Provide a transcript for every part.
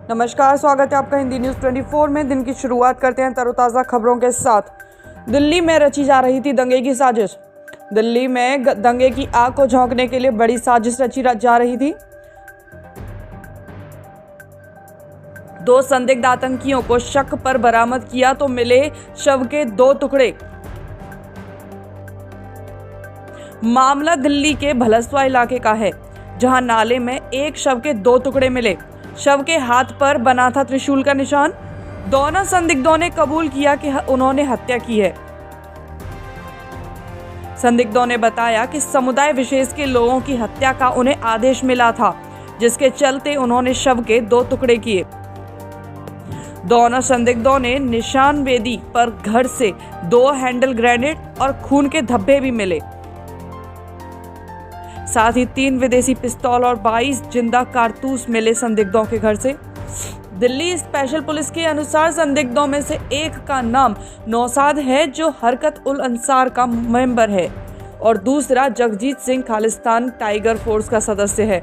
नमस्कार, स्वागत है आपका हिंदी न्यूज़ 24 में। दिन की शुरुआत करते हैं तरोताज़ा खबरों के साथ। दिल्ली में रची जा रही थी दंगे की साजिश। दिल्ली में दंगे की आग को झोंकने के लिए बड़ी साजिश रची जा रही थी। 2 संदिग्ध आतंकियों को शक पर बरामद किया तो मिले शव के 2 टुकड़े। मामला दिल्ली के भलसवा इलाके का है, जहां नाले में एक शव के 2 टुकड़े मिले। शव के हाथ पर बना था त्रिशूल का निशान। दोनों संदिग्धों ने कबूल किया कि उन्होंने हत्या की है। संदिग्धों ने बताया कि समुदाय विशेष के लोगों की हत्या का उन्हें आदेश मिला था, जिसके चलते उन्होंने शव के 2 टुकड़े किए। दोनों संदिग्धों ने निशानवेदी पर घर से 2 हैंडल ग्रेनेड और खून के धब्बे भी मिले। साथ ही 3 विदेशी पिस्तौल और 22 जिंदा कारतूस मिले संदिग्धों के घर से। दिल्ली स्पेशल पुलिस के अनुसार संदिग्धों में से एक का नाम नौसाद है, जो हरकत उल अंसार का मेंबर है, और दूसरा जगजीत सिंह खालिस्तान टाइगर फोर्स का सदस्य है।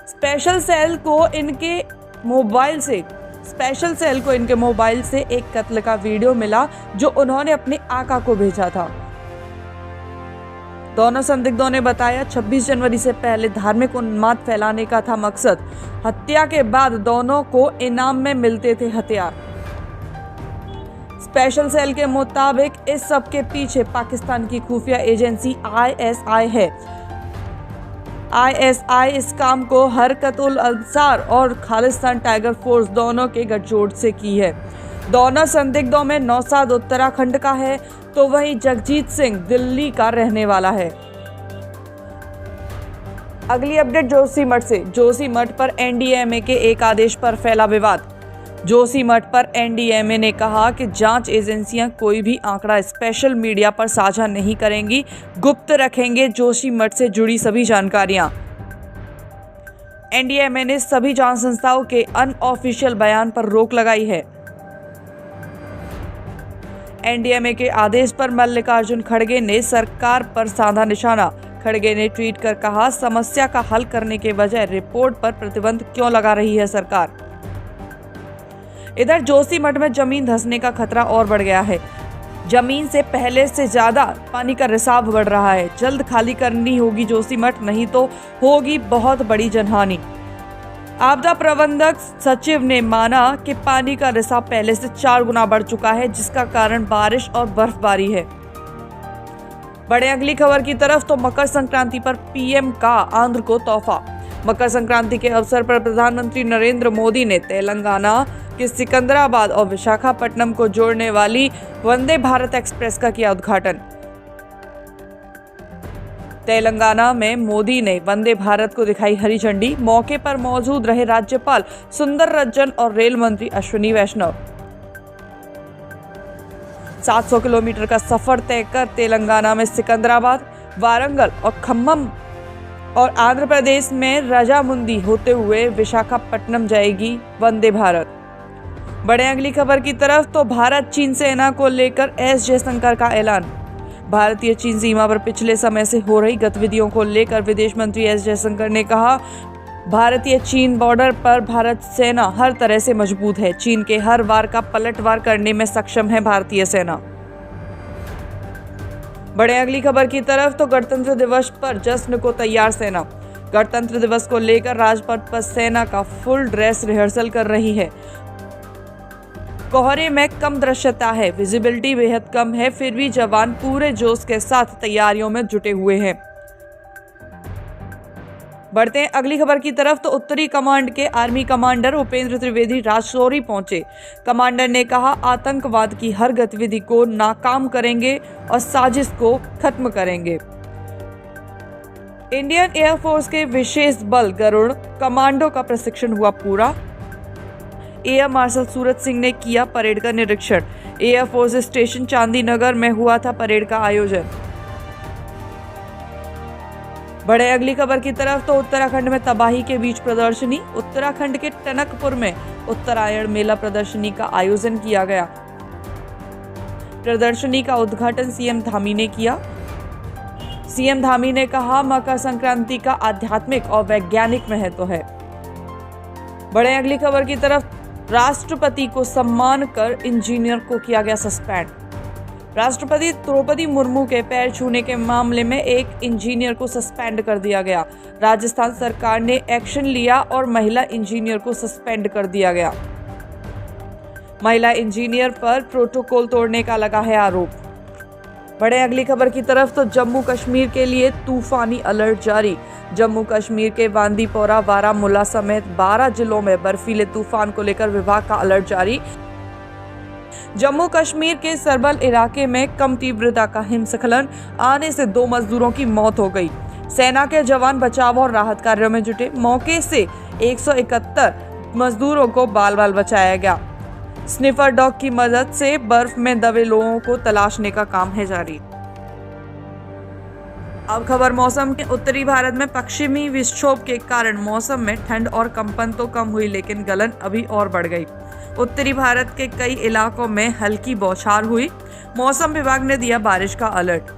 स्पेशल सेल को इनके मोबाइल से एक कत्ल का वीडियो मिला, जो उन्होंने अपने आका को भेजा था। दोनों संदिग्धों ने बताया 26 जनवरी से पहले धार्मिक उन्माद फैलाने का था मकसद। हत्या के बाद दोनों को इनाम में मिलते थे हथियार। स्पेशल सेल के मुताबिक इस सब के पीछे पाकिस्तान की खुफिया एजेंसी ISI है। ISI इस काम को हरकत उल अंसार और खालिस्तान टाइगर फोर्स दोनों के गठजोड़ से की है। दोनों संदिग्धों में नौसाद उत्तराखंड का है, तो वहीं जगजीत सिंह दिल्ली का रहने वाला है। अगली अपडेट जोशीमठ से। जोशीमठ पर NDMA के एक आदेश पर फैला विवाद। जोशीमठ पर NDMA ने कहा कि जांच एजेंसियां कोई भी आंकड़ा स्पेशल मीडिया पर साझा नहीं करेंगी, गुप्त रखेंगे जोशीमठ से जुड़ी सभी जानकारियां। NDMA ने सभी जांच संस्थाओं के अनऑफिशियल बयान पर रोक लगाई है। NDMA के आदेश पर मल्लिकार्जुन खड़गे ने सरकार पर साधा निशाना। खड़गे ने ट्वीट कर कहा, समस्या का हल करने के बजाय रिपोर्ट पर प्रतिबंध क्यों लगा रही है सरकार। इधर जोशीमठ में जमीन धंसने का खतरा और बढ़ गया है। जमीन से पहले से ज्यादा पानी का रिसाव बढ़ रहा है। जल्द खाली करनी होगी जोशीमठ, नहीं तो होगी बहुत बड़ी जनहानि। आपदा प्रबंधक सचिव ने माना कि पानी का रिसाव पहले से 4 गुना बढ़ चुका है, जिसका कारण बारिश और बर्फबारी है। बढ़े अगली खबर की तरफ तो मकर संक्रांति पर PM का आंध्र को तोहफा। मकर संक्रांति के अवसर पर प्रधानमंत्री नरेंद्र मोदी ने तेलंगाना के सिकंदराबाद और विशाखापट्टनम को जोड़ने वाली वंदे भारत एक्सप्रेस का किया उद्घाटन। तेलंगाना में मोदी ने वंदे भारत को दिखाई हरी झंडी। मौके पर मौजूद रहे राज्यपाल सुंदरराजन और रेल मंत्री अश्विनी वैष्णव। 700 किलोमीटर का सफर तय कर तेलंगाना में सिकंदराबाद, वारंगल और खम्मम और आंध्र प्रदेश में राजामुंदी होते हुए विशाखापट्टनम जाएगी वंदे भारत। बढ़े अगली खबर की तरफ तो भारत चीन सेना को लेकर S जयशंकर का ऐलान। भारतीय चीन सीमा पर पिछले समय से हो रही गतिविधियों को लेकर विदेश मंत्री S जयशंकर ने कहा, भारतीय चीन बॉर्डर पर भारत सेना हर तरह से मजबूत है। चीन के हर वार का पलटवार करने में सक्षम है भारतीय सेना। बढ़े अगली खबर की तरफ तो गणतंत्र दिवस पर जश्न को तैयार सेना। गणतंत्र दिवस को लेकर राजपथ पर सेना का फुल ड्रेस रिहर्सल कर रही है। कोहरे में कम दृश्यता है, विजिबिलिटी बेहद कम है, फिर भी जवान पूरे जोश के साथ तैयारियों में जुटे हुए हैं। बढ़ते हैं अगली खबर की तरफ तो उत्तरी कमांड के आर्मी कमांडर उपेंद्र त्रिवेदी राजौरी पहुंचे। कमांडर ने कहा, आतंकवाद की हर गतिविधि को नाकाम करेंगे और साजिश को खत्म करेंगे। इंडियन एयरफोर्स के विशेष बल गरुड़ कमांडो का प्रशिक्षण हुआ पूरा। एयर मार्शल सूरज सिंह ने किया परेड का निरीक्षण। एयरफोर्स स्टेशन चांदीनगर में हुआ था परेड का आयोजन। बढ़े अगली खबर की तरफ तो उत्तराखंड में तबाही के बीच प्रदर्शनी। उत्तराखंड के टनकपुर में उत्तरायण मेला प्रदर्शनी का आयोजन किया गया। प्रदर्शनी का उद्घाटन CM धामी ने किया। CM धामी ने कहा, मकर संक्रांति का आध्यात्मिक और वैज्ञानिक महत्व है। बढ़े अगली खबर की तरफ। राष्ट्रपति को सम्मान कर इंजीनियर को किया गया सस्पेंड। राष्ट्रपति द्रौपदी मुर्मू के पैर छूने के मामले में एक इंजीनियर को सस्पेंड कर दिया गया। राजस्थान सरकार ने एक्शन लिया और महिला इंजीनियर को सस्पेंड कर दिया गया। महिला इंजीनियर पर प्रोटोकॉल तोड़ने का लगा है आरोप। बढ़े अगली खबर की तरफ तो जम्मू कश्मीर के लिए तूफानी अलर्ट जारी। जम्मू कश्मीर के बांदीपोरा, बारामूला समेत 12 जिलों में बर्फीले तूफान को लेकर विभाग का अलर्ट जारी। जम्मू कश्मीर के सरबल इलाके में कम तीव्रता का हिमस्खलन आने से 2 मजदूरों की मौत हो गई। सेना के जवान बचाव और राहत कार्यों में जुटे। मौके से 171 मजदूरों को बाल बाल बचाया गया। स्निफर डॉग की मदद से बर्फ में दबे लोगों को तलाशने का काम है जारी। अब खबर मौसम के। उत्तरी भारत में पश्चिमी विक्षोभ के कारण मौसम में ठंड और कंपन तो कम हुई, लेकिन गलन अभी और बढ़ गई। उत्तरी भारत के कई इलाकों में हल्की बौछार हुई। मौसम विभाग ने दिया बारिश का अलर्ट।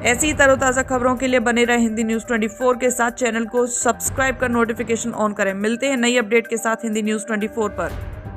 ऐसी तरोताजा खबरों के लिए बने रहे हिंदी न्यूज 24 के साथ। चैनल को सब्सक्राइब कर नोटिफिकेशन ऑन करें। मिलते हैं नई अपडेट के साथ हिंदी न्यूज 24 पर।